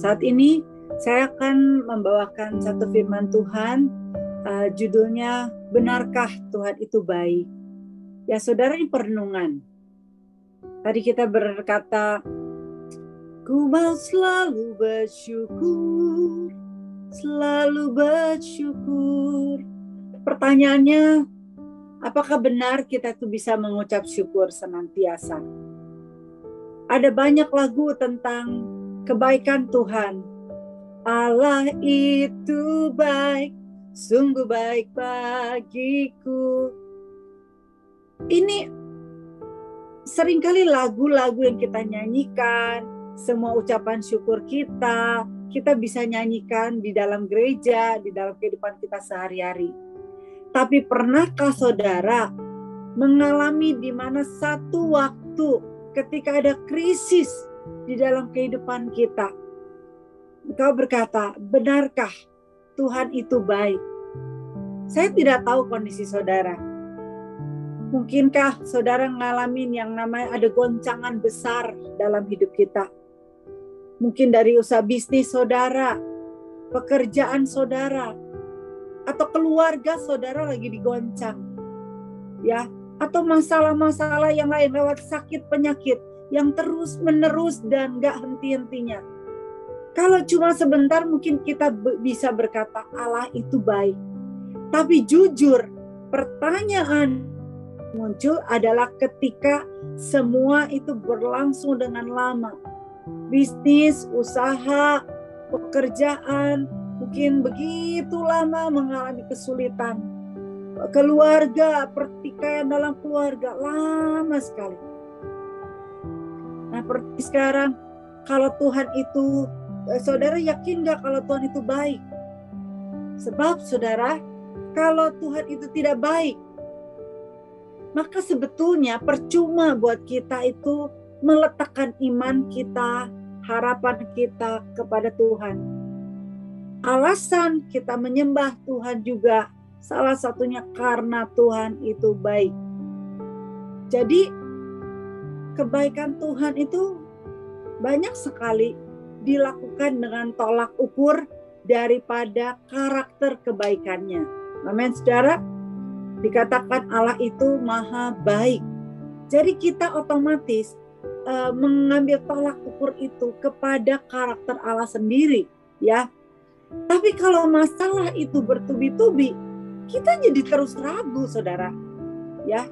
Saat ini saya akan membawakan satu firman Tuhan, judulnya Benarkah Tuhan itu baik? Ya saudara, ini perenungan. Tadi kita berkata, ku mau selalu bersyukur, selalu bersyukur. Pertanyaannya, apakah benar kita tuh bisa mengucap syukur senantiasa? Ada banyak lagu tentang kebaikan Tuhan. Allah itu baik, sungguh baik bagiku. Ini seringkali lagu-lagu yang kita nyanyikan, semua ucapan syukur kita bisa nyanyikan di dalam gereja, di dalam kehidupan kita sehari-hari. Tapi pernahkah saudara mengalami di mana satu waktu ketika ada krisis di dalam kehidupan kita, engkau berkata, benarkah Tuhan itu baik? Saya tidak tahu kondisi saudara. Mungkinkah saudara ngalamin yang namanya ada goncangan besar dalam hidup kita? Mungkin dari usaha bisnis saudara, pekerjaan saudara, atau keluarga saudara lagi digoncang. Ya, atau masalah-masalah yang lain lewat sakit penyakit yang terus menerus dan gak henti-hentinya. Kalau cuma sebentar mungkin kita bisa berkata Allah itu baik. Tapi jujur, pertanyaan muncul adalah ketika semua itu berlangsung dengan lama. Bisnis, usaha, pekerjaan mungkin begitu lama mengalami kesulitan. Keluarga, pertikaian dalam keluarga lama sekali. Nah, seperti sekarang, kalau Tuhan itu, saudara yakin gak kalau Tuhan itu baik? Sebab saudara, kalau Tuhan itu tidak baik, maka sebetulnya percuma buat kita itu meletakkan iman kita, harapan kita kepada Tuhan. Alasan kita menyembah Tuhan juga salah satunya karena Tuhan itu baik. Jadi kebaikan Tuhan itu banyak sekali dilakukan dengan tolak ukur daripada karakter kebaikannya. Amin, saudara. Dikatakan Allah itu maha baik. Jadi kita otomatis mengambil tolak ukur itu kepada karakter Allah sendiri, ya. Tapi kalau masalah itu bertubi-tubi, kita jadi terus ragu, saudara. Ya.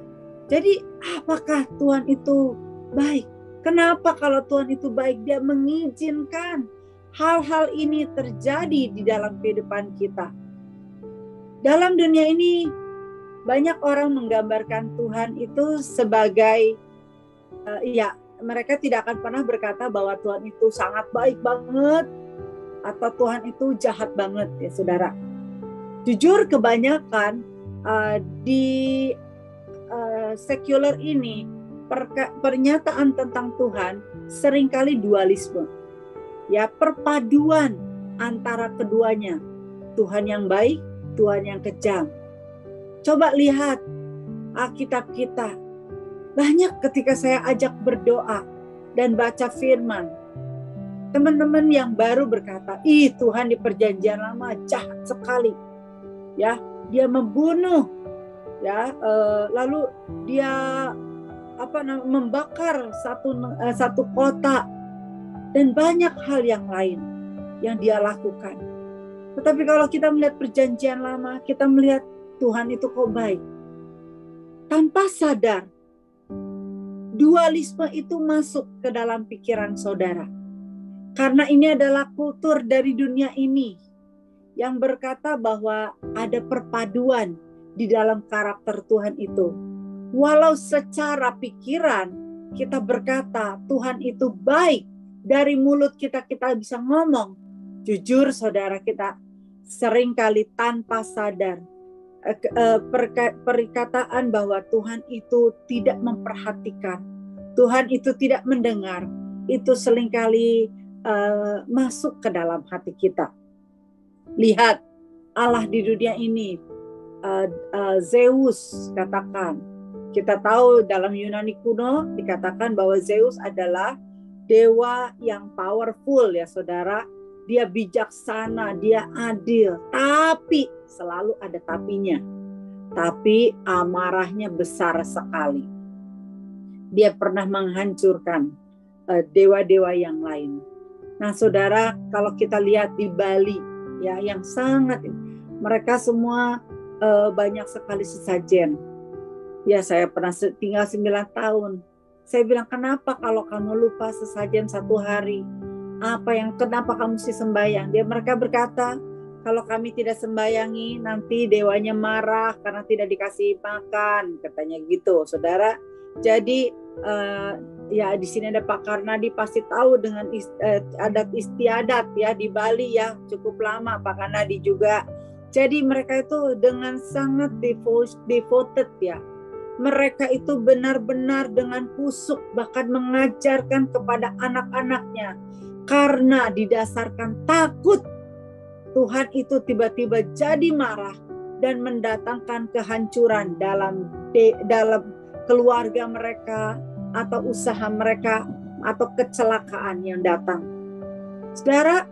Jadi apakah Tuhan itu baik? Kenapa kalau Tuhan itu baik, Dia mengizinkan hal-hal ini terjadi di dalam kehidupan kita? Dalam dunia ini banyak orang menggambarkan Tuhan itu sebagai mereka tidak akan pernah berkata bahwa Tuhan itu sangat baik banget atau Tuhan itu jahat banget, ya saudara. Jujur kebanyakan di sekuler ini pernyataan tentang Tuhan seringkali dualisme. Ya, perpaduan antara keduanya. Tuhan yang baik, Tuhan yang kejam. Coba lihat Alkitab kita. Banyak ketika saya ajak berdoa dan baca firman, teman-teman yang baru berkata, Tuhan di perjanjian lama jahat sekali. Ya, Dia membunuh, ya, lalu Dia membakar satu kota dan banyak hal yang lain yang Dia lakukan. Tetapi kalau kita melihat perjanjian lama, kita melihat Tuhan itu kok baik. Tanpa sadar, dualisme itu masuk ke dalam pikiran saudara. Karena ini adalah kultur dari dunia ini yang berkata bahwa ada perpaduan di dalam karakter Tuhan itu. Walau secara pikiran kita berkata Tuhan itu baik, dari mulut kita bisa ngomong. Jujur saudara, kita seringkali tanpa sadar perkataan bahwa Tuhan itu tidak memperhatikan, Tuhan itu tidak mendengar, itu seringkali masuk ke dalam hati kita. Lihat Allah di dunia ini, Zeus katakan, kita tahu dalam Yunani kuno dikatakan bahwa Zeus adalah dewa yang powerful, ya saudara, dia bijaksana, dia adil, tapi selalu ada tapinya. Tapi amarahnya besar sekali. Dia pernah menghancurkan dewa-dewa yang lain. Nah, saudara, kalau kita lihat di Bali, ya, yang sangat, mereka semua banyak sekali sesajen. Ya, saya pernah tinggal 9 tahun. Saya bilang, kenapa kalau kamu lupa sesajen 1 hari? Kenapa kamu mesti sembahyang? Mereka berkata, kalau kami tidak sembayangi, nanti dewanya marah karena tidak dikasih makan, katanya gitu, saudara. Jadi ya di sini ada Pak Karnadi pasti tahu dengan adat istiadat ya di Bali ya, cukup lama Pak Karnadi juga. Jadi mereka itu dengan sangat devoted ya. Mereka itu benar-benar dengan kusuk bahkan mengajarkan kepada anak-anaknya, karena didasarkan takut Tuhan itu tiba-tiba jadi marah dan mendatangkan kehancuran dalam keluarga mereka atau usaha mereka atau kecelakaan yang datang. Saudara,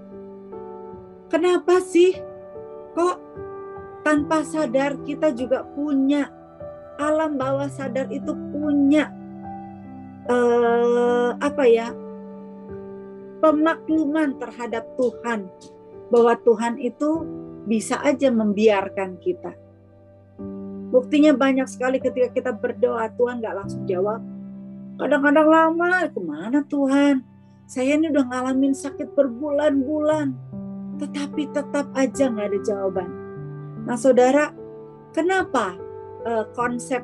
kenapa sih kok tanpa sadar kita juga punya alam bawah sadar itu punya pemakluman terhadap Tuhan, bahwa Tuhan itu bisa aja membiarkan kita. Buktinya banyak sekali ketika kita berdoa, Tuhan gak langsung jawab. Kadang-kadang lama, kemana Tuhan? Saya ini udah ngalamin sakit berbulan-bulan, tetapi tetap aja gak ada jawaban. Nah saudara, kenapa konsep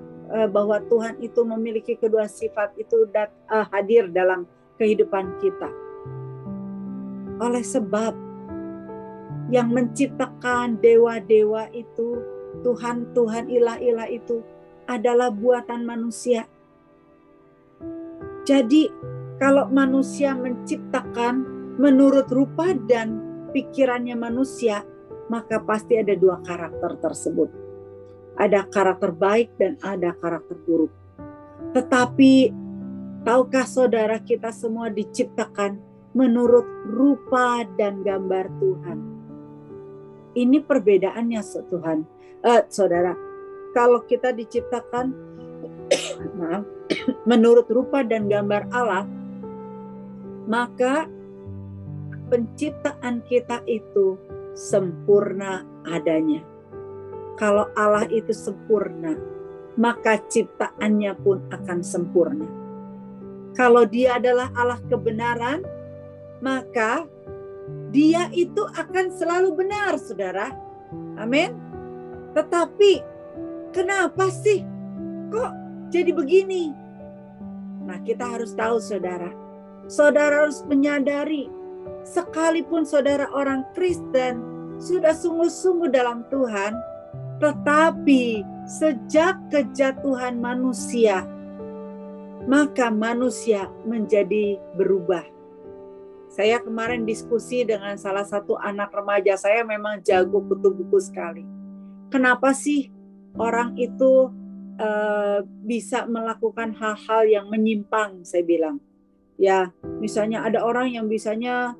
bahwa Tuhan itu memiliki kedua sifat itu hadir dalam kehidupan kita? Oleh sebab yang menciptakan dewa-dewa itu, Tuhan-Tuhan, ilah-ilah itu adalah buatan manusia. Jadi kalau manusia menciptakan menurut rupa dan pikirannya manusia, maka pasti ada 2 karakter tersebut. Ada karakter baik dan ada karakter buruk. Tetapi tahukah saudara, kita semua diciptakan menurut rupa dan gambar Tuhan. Ini perbedaannya Tuhan. Saudara, kalau kita diciptakan menurut rupa dan gambar Allah, maka penciptaan kita itu sempurna adanya. Kalau Allah itu sempurna, maka ciptaannya pun akan sempurna. Kalau Dia adalah Allah kebenaran, maka Dia itu akan selalu benar, saudara. Amin. Tetapi kenapa sih kok jadi begini? Nah, kita harus tahu, saudara. Saudara harus menyadari, sekalipun saudara orang Kristen sudah sungguh-sungguh dalam Tuhan, tetapi sejak kejatuhan manusia, maka manusia menjadi berubah. Saya kemarin diskusi dengan salah satu anak remaja, saya memang jago kutu buku sekali. Kenapa sih orang itu bisa melakukan hal-hal yang menyimpang, saya bilang. Ya, misalnya ada orang yang bisanya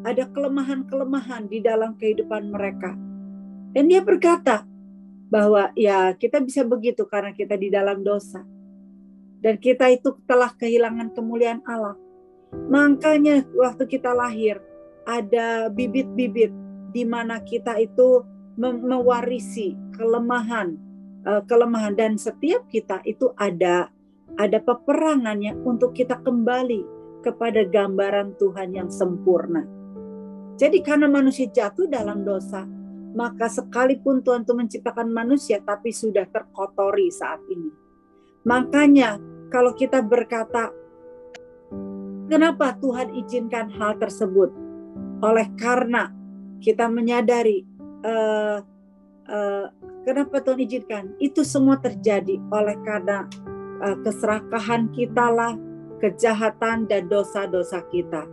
ada kelemahan-kelemahan di dalam kehidupan mereka. Dan dia berkata bahwa ya kita bisa begitu karena kita di dalam dosa. Dan kita itu telah kehilangan kemuliaan Allah. Makanya waktu kita lahir ada bibit-bibit di mana kita itu mewarisi kelemahan dan setiap kita itu ada peperangannya untuk kita kembali kepada gambaran Tuhan yang sempurna. Jadi karena manusia jatuh dalam dosa, maka sekalipun Tuhan itu menciptakan manusia, tapi sudah terkotori saat ini. Makanya kalau kita berkata, kenapa Tuhan izinkan hal tersebut? Oleh karena kita menyadari, kenapa Tuhan izinkan? Itu semua terjadi oleh karena keserakahan kita lah, kejahatan dan dosa-dosa kita.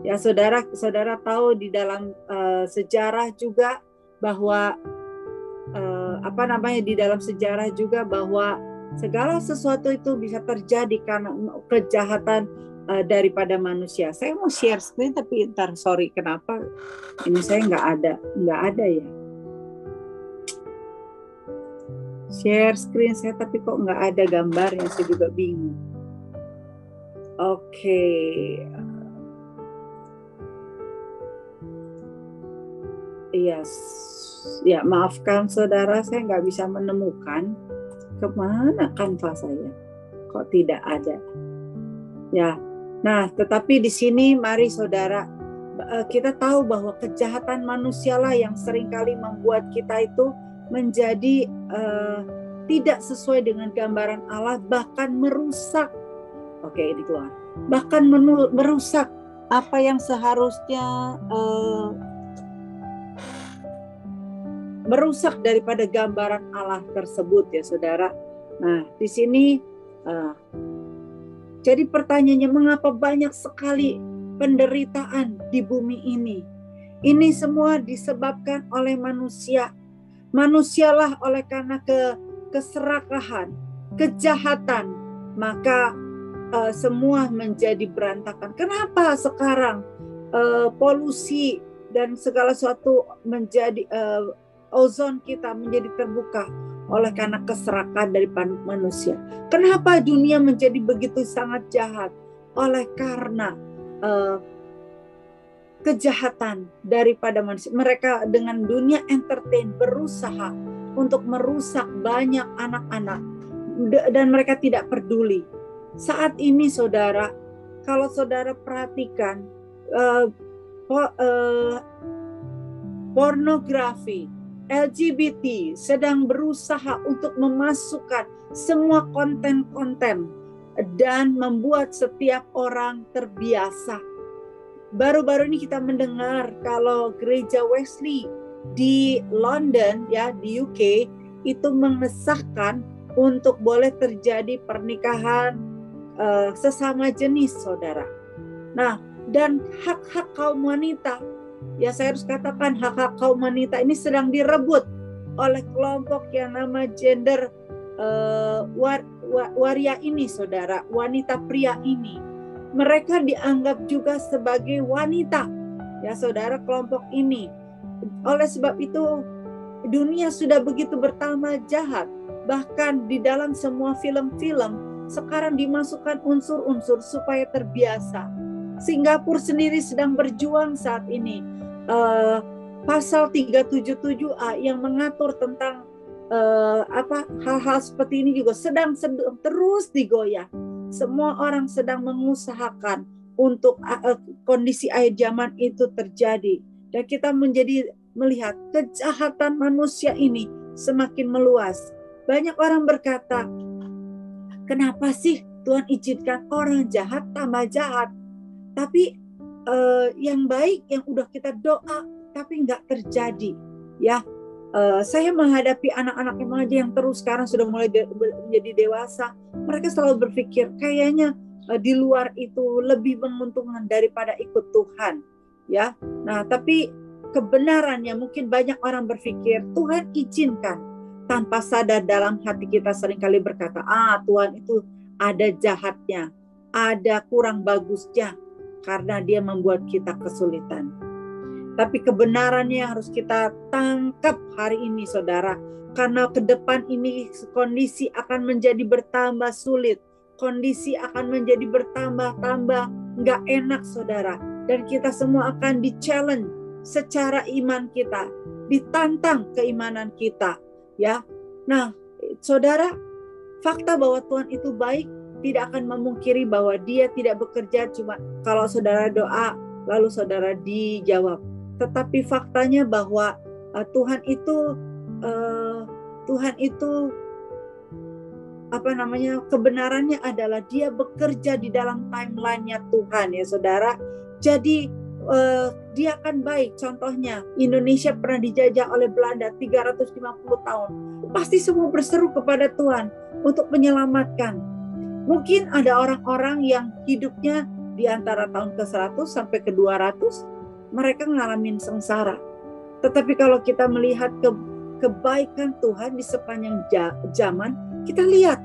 Ya, saudara tahu di dalam sejarah juga bahwa di dalam sejarah juga bahwa segala sesuatu itu bisa terjadi karena kejahatan daripada manusia. Saya mau share screen tapi ntar sorry kenapa ini saya nggak ada ya. Share screen saya tapi kok nggak ada gambarnya, saya juga bingung. Oke. Yes. Ya maafkan saudara, saya nggak bisa menemukan kemana kanva saya. Kok tidak ada? Ya. Nah, tetapi di sini mari saudara, kita tahu bahwa kejahatan manusialah yang seringkali membuat kita itu menjadi tidak sesuai dengan gambaran Allah, bahkan merusak. Oke, ini keluar. Bahkan merusak apa yang seharusnya merusak daripada gambaran Allah tersebut ya saudara. Nah di sini jadi pertanyaannya, mengapa banyak sekali penderitaan di bumi ini? Ini semua disebabkan oleh manusia. Manusialah oleh karena keserakahan, kejahatan, maka semua menjadi berantakan. Kenapa sekarang polusi dan segala sesuatu menjadi ozon kita menjadi terbuka oleh karena keserakahan dari manusia. Kenapa dunia menjadi begitu sangat jahat? Oleh karena kejahatan daripada manusia. Mereka dengan dunia entertain berusaha untuk merusak banyak anak-anak dan mereka tidak peduli. Saat ini saudara, kalau saudara perhatikan pornografi, LGBT sedang berusaha untuk memasukkan semua konten-konten dan membuat setiap orang terbiasa. Baru-baru ini kita mendengar kalau gereja Wesley di London ya di UK itu mengesahkan untuk boleh terjadi pernikahan sesama jenis saudara. Nah, dan hak-hak kaum wanita, ya saya harus katakan hak-hak kaum wanita ini sedang direbut oleh kelompok yang nama gender waria ini saudara, wanita pria ini. Mereka dianggap juga sebagai wanita ya saudara, kelompok ini. Oleh sebab itu dunia sudah begitu bertambah jahat. Bahkan di dalam semua film-film sekarang dimasukkan unsur-unsur supaya terbiasa. Singapura sendiri sedang berjuang saat ini. Pasal 377A yang mengatur tentang hal-hal seperti ini juga sedang terus digoyah. Semua orang sedang mengusahakan untuk kondisi akhir zaman itu terjadi. Dan kita melihat kejahatan manusia ini semakin meluas. Banyak orang berkata, kenapa sih Tuhan izinkan orang jahat tambah jahat? Tapi yang baik yang udah kita doa tapi nggak terjadi. Ya, saya menghadapi anak-anak remaja yang terus sekarang sudah mulai menjadi dewasa. Mereka selalu berpikir kayaknya di luar itu lebih menguntungkan daripada ikut Tuhan. Ya, nah tapi kebenarannya mungkin banyak orang berpikir Tuhan izinkan, tanpa sadar dalam hati kita seringkali berkata, Tuhan itu ada jahatnya, ada kurang bagusnya karena dia membuat kita kesulitan. Tapi kebenarannya harus kita tangkap hari ini saudara. Karena ke depan ini kondisi akan menjadi bertambah sulit. Kondisi akan menjadi bertambah-tambah nggak enak saudara. Dan kita semua akan di-challenge secara iman kita. Ditantang keimanan kita. Ya. Nah saudara, fakta bahwa Tuhan itu baik tidak akan memungkiri bahwa dia tidak bekerja cuma kalau saudara doa lalu saudara dijawab. Tetapi faktanya bahwa Tuhan itu kebenarannya adalah dia bekerja di dalam timeline-nya Tuhan ya saudara. Jadi dia akan baik. Contohnya Indonesia pernah dijajah oleh Belanda 350 tahun. Pasti semua berseru kepada Tuhan untuk menyelamatkan. Mungkin ada orang-orang yang hidupnya di antara tahun ke-100 sampai ke-200 mereka ngalamin sengsara. Tetapi kalau kita melihat kebaikan Tuhan di sepanjang zaman, kita lihat,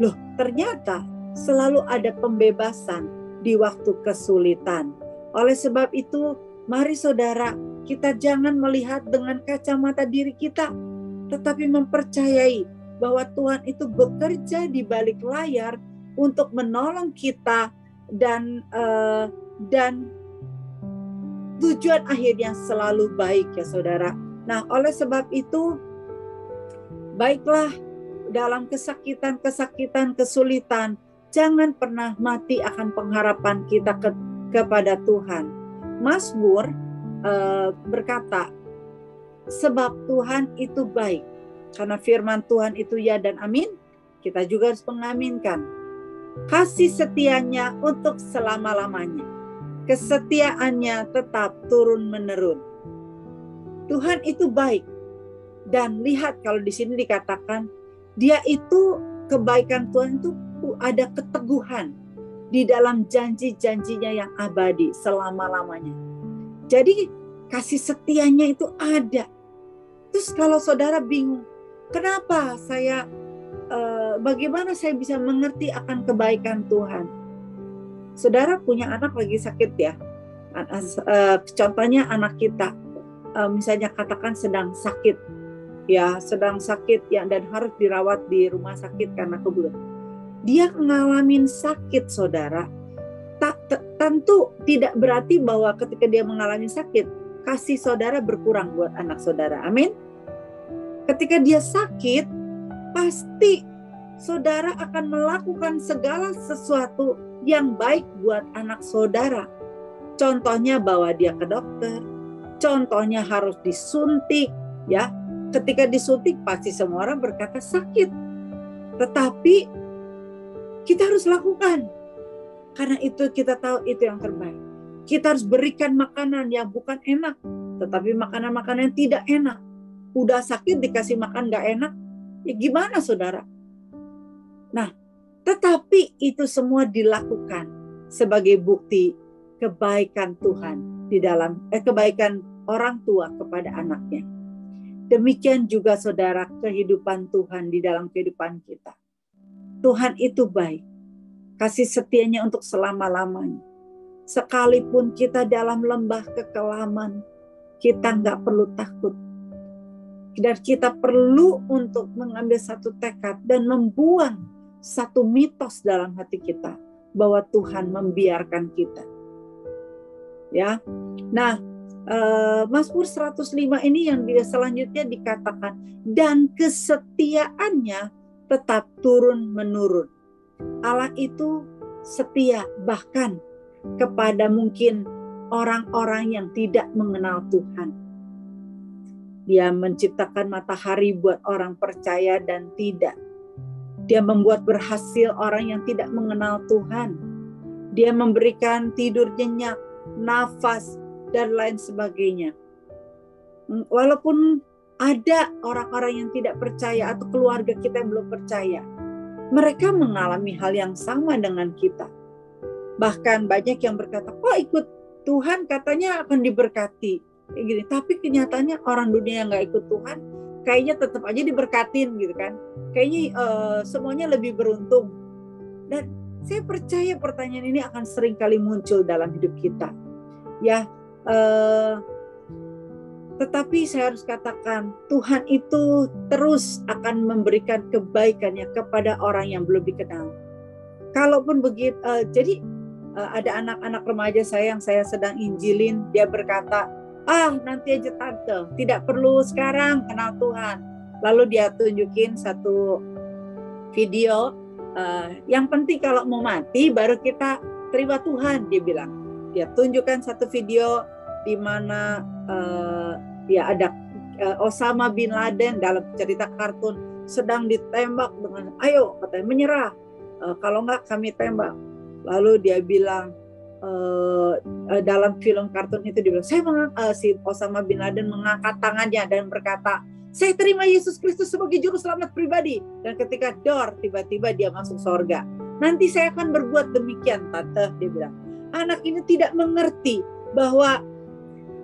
loh ternyata selalu ada pembebasan di waktu kesulitan. Oleh sebab itu, mari saudara, kita jangan melihat dengan kacamata diri kita, tetapi mempercayai bahwa Tuhan itu bekerja di balik layar untuk menolong kita dan tujuan akhirnya selalu baik ya saudara. Nah, oleh sebab itu, baiklah dalam kesakitan, kesulitan, jangan pernah mati akan pengharapan kita kepada Tuhan. Mazmur berkata, sebab Tuhan itu baik. Karena firman Tuhan itu ya dan amin, kita juga harus mengaminkan. Kasih setianya untuk selama-lamanya. Kesetiaannya tetap turun-menurun. Tuhan itu baik. Dan lihat kalau di sini dikatakan, dia itu, kebaikan Tuhan itu ada keteguhan di dalam janji-janjinya yang abadi selama-lamanya. Jadi kasih setianya itu ada. Terus kalau saudara bingung, kenapa bagaimana saya bisa mengerti akan kebaikan Tuhan? Saudara punya anak lagi sakit ya. Contohnya anak kita, misalnya katakan sedang sakit ya dan harus dirawat di rumah sakit karena kebetulan dia ngalamin sakit, saudara. Tentu tidak berarti bahwa ketika dia mengalami sakit, kasih saudara berkurang buat anak saudara. Amin. Ketika dia sakit, pasti saudara akan melakukan segala sesuatu yang baik buat anak saudara. Contohnya bawa dia ke dokter, contohnya harus disuntik, ya. Ketika disuntik pasti semua orang berkata sakit. Tetapi kita harus lakukan. Karena itu kita tahu itu yang terbaik. Kita harus berikan makanan yang bukan enak, tetapi makanan-makanan yang tidak enak. Udah sakit dikasih makan gak enak, ya gimana saudara? Nah, tetapi itu semua dilakukan sebagai bukti kebaikan Tuhan di dalam kebaikan orang tua kepada anaknya. Demikian juga saudara, kehidupan Tuhan di dalam kehidupan kita. Tuhan itu baik. Kasih setianya untuk selama-lamanya. Sekalipun kita dalam lembah kekelaman, kita nggak perlu takut. Dan kita perlu untuk mengambil satu tekad dan membuang satu mitos dalam hati kita bahwa Tuhan membiarkan kita. Ya, nah Mazmur 105 ini yang selanjutnya dikatakan dan kesetiaannya tetap turun-menurun. Allah itu setia bahkan kepada mungkin orang-orang yang tidak mengenal Tuhan. Dia menciptakan matahari buat orang percaya dan tidak. Dia membuat berhasil orang yang tidak mengenal Tuhan. Dia memberikan tidur nyenyak, nafas, dan lain sebagainya. Walaupun ada orang-orang yang tidak percaya atau keluarga kita yang belum percaya, mereka mengalami hal yang sama dengan kita. Bahkan banyak yang berkata, kok ikut Tuhan katanya akan diberkati. Kayak gini. Tapi kenyataannya orang dunia yang gak ikut Tuhan, kayaknya tetap aja diberkatin gitu kan. Kayaknya semuanya lebih beruntung. Dan saya percaya pertanyaan ini akan sering kali muncul dalam hidup kita. Ya, tetapi saya harus katakan, Tuhan itu terus akan memberikan kebaikannya kepada orang yang belum dikenal. Kalaupun begitu, jadi ada anak-anak remaja saya yang saya sedang injilin, dia berkata, nanti aja tante, tidak perlu sekarang kenal Tuhan. Lalu dia tunjukin satu video, yang penting kalau mau mati baru kita terima Tuhan, dia bilang. Dia tunjukkan satu video di mana ada Osama bin Laden dalam cerita kartun sedang ditembak dengan ayo katanya menyerah, kalau enggak kami tembak. Lalu dia bilang dalam film kartun itu dia bilang, si Osama bin Laden mengangkat tangannya dan berkata, saya terima Yesus Kristus sebagai juru selamat pribadi. Dan ketika tiba-tiba dia masuk surga. Nanti saya akan berbuat demikian tante, dia bilang. Anak ini tidak mengerti bahwa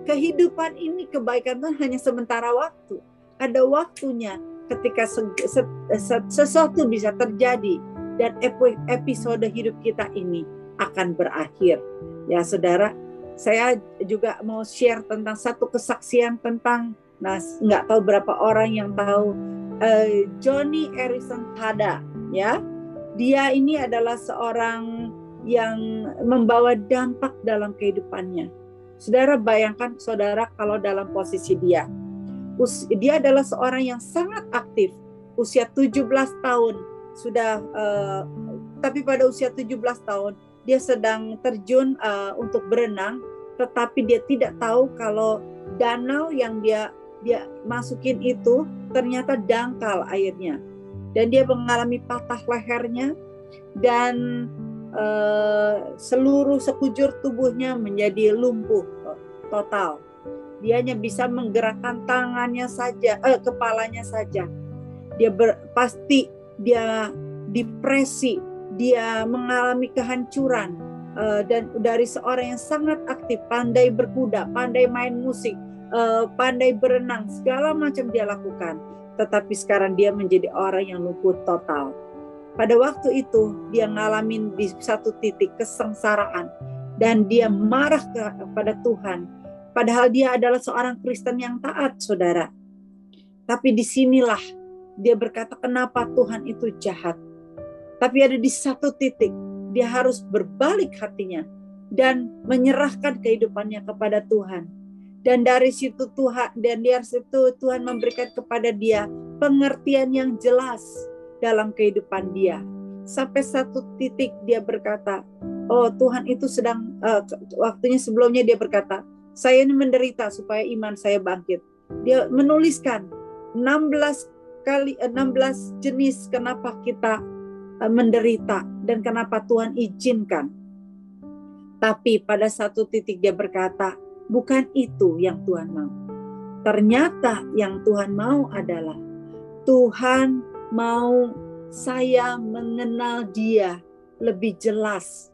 kehidupan ini, kebaikan Tuhan hanya sementara waktu. Ada waktunya ketika sesuatu bisa terjadi dan episode hidup kita ini akan berakhir. Ya saudara, saya juga mau share tentang satu kesaksian tentang, nggak tahu berapa orang yang tahu Joni Eareckson Tada, ya. Dia ini adalah seorang yang membawa dampak dalam kehidupannya. Saudara bayangkan, saudara, kalau dalam posisi dia adalah seorang yang sangat aktif, usia 17 tahun sudah, tapi pada usia 17 tahun dia sedang terjun untuk berenang, tetapi dia tidak tahu kalau danau yang dia masukin itu ternyata dangkal airnya, dan dia mengalami patah lehernya, dan seluruh sekujur tubuhnya menjadi lumpuh total. Dia hanya bisa menggerakkan tangannya saja, kepalanya saja. Pasti dia depresi, dia mengalami kehancuran, dan dari seorang yang sangat aktif, pandai berkuda, pandai main musik, pandai berenang, segala macam dia lakukan. Tetapi sekarang dia menjadi orang yang lumpuh total. Pada waktu itu dia ngalamin di satu titik kesengsaraan, dan dia marah kepada Tuhan. Padahal dia adalah seorang Kristen yang taat, saudara. Tapi disinilah dia berkata, kenapa Tuhan itu jahat? Tapi ada di satu titik dia harus berbalik hatinya dan menyerahkan kehidupannya kepada Tuhan. Dan dari situ Tuhan memberikan kepada dia pengertian yang jelas dalam kehidupan dia. Sampai satu titik dia berkata, oh Tuhan itu sedang, waktunya sebelumnya dia berkata, saya ini menderita supaya iman saya bangkit. Dia menuliskan 16 jenis kenapa kita menderita dan kenapa Tuhan izinkan. Tapi pada satu titik dia berkata, bukan itu yang Tuhan mau. Ternyata yang Tuhan mau adalah Tuhan mau saya mengenal Dia lebih jelas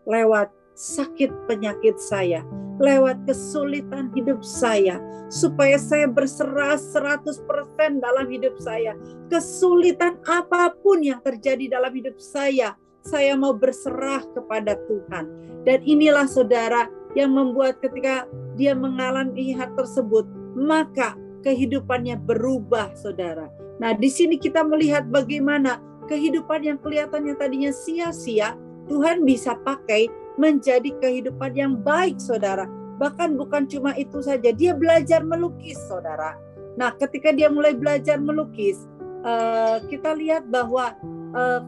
lewat sakit penyakit saya, lewat kesulitan hidup saya, supaya saya berserah 100% dalam hidup saya. Kesulitan apapun yang terjadi dalam hidup saya mau berserah kepada Tuhan. Dan inilah saudara yang membuat ketika dia mengalami hal tersebut, maka kehidupannya berubah, saudara. Nah, di sini kita melihat bagaimana kehidupan yang kelihatannya tadinya sia-sia, Tuhan bisa pakai menjadi kehidupan yang baik, saudara. Bahkan bukan cuma itu saja, dia belajar melukis, saudara. Nah, ketika dia mulai belajar melukis, kita lihat bahwa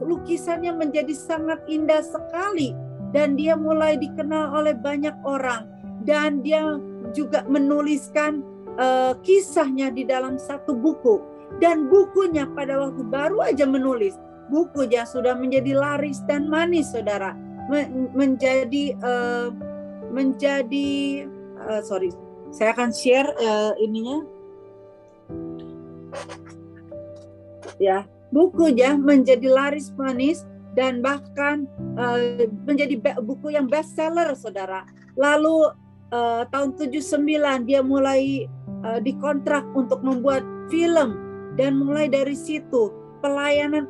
lukisannya menjadi sangat indah sekali, dan dia mulai dikenal oleh banyak orang, dan dia juga menuliskan kisahnya di dalam satu buku, dan bukunya pada waktu baru aja menulis, bukunya sudah menjadi laris dan manis, saudara. Saya akan share ininya, ya, bukunya menjadi laris manis dan bahkan menjadi buku yang bestseller, saudara. Lalu tahun 79 dia mulai dikontrak untuk membuat film, dan mulai dari situ pelayanan,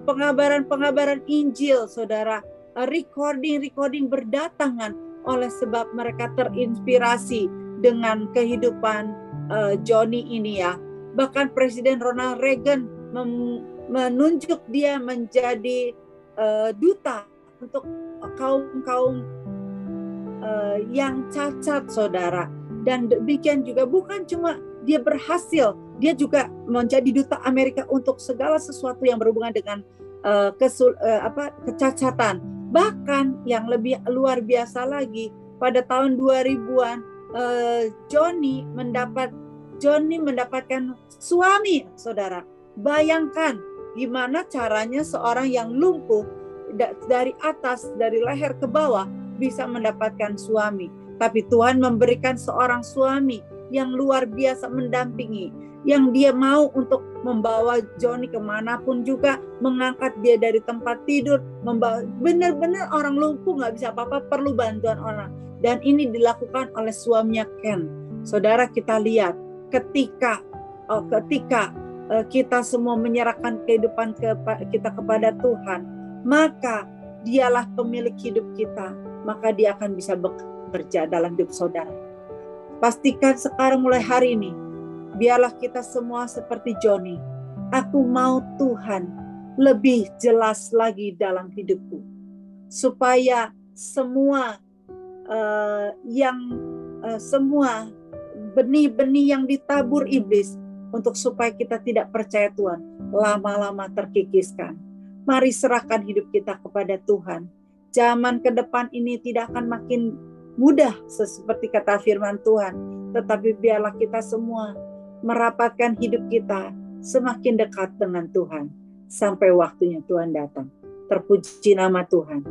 pengabaran Injil, saudara, recording berdatangan oleh sebab mereka terinspirasi dengan kehidupan Joni ini, ya. Bahkan Presiden Ronald Reagan menunjuk dia menjadi duta untuk kaum yang cacat, saudara. Dan demikian juga bukan cuma dia berhasil, dia juga menjadi duta Amerika untuk segala sesuatu yang berhubungan dengan kecacatan. Bahkan yang lebih luar biasa lagi, pada tahun 2000-an Joni mendapatkan suami, saudara. Bayangkan gimana caranya seorang yang lumpuh dari atas, dari leher ke bawah, bisa mendapatkan suami. Tapi Tuhan memberikan seorang suami yang luar biasa mendampingi, yang dia mau untuk membawa Joni kemanapun juga, mengangkat dia dari tempat tidur, membawa benar-benar orang lumpuh nggak bisa apa-apa, perlu bantuan orang. Dan ini dilakukan oleh suaminya Ken. Saudara, kita lihat ketika kita semua menyerahkan kehidupan kita kepada Tuhan, maka Dialah pemilik hidup kita, maka Dia akan bisa bekerja dalam hidup saudara. Pastikan sekarang mulai hari ini, biarlah kita semua seperti Joni. Aku mau Tuhan lebih jelas lagi dalam hidupku, supaya semua semua benih-benih yang ditabur iblis supaya kita tidak percaya Tuhan, lama-lama terkikiskan. Mari serahkan hidup kita kepada Tuhan. Zaman ke depan ini tidak akan makin mudah seperti kata firman Tuhan, tetapi biarlah kita semua merapatkan hidup kita semakin dekat dengan Tuhan sampai waktunya Tuhan datang. Terpuji nama Tuhan.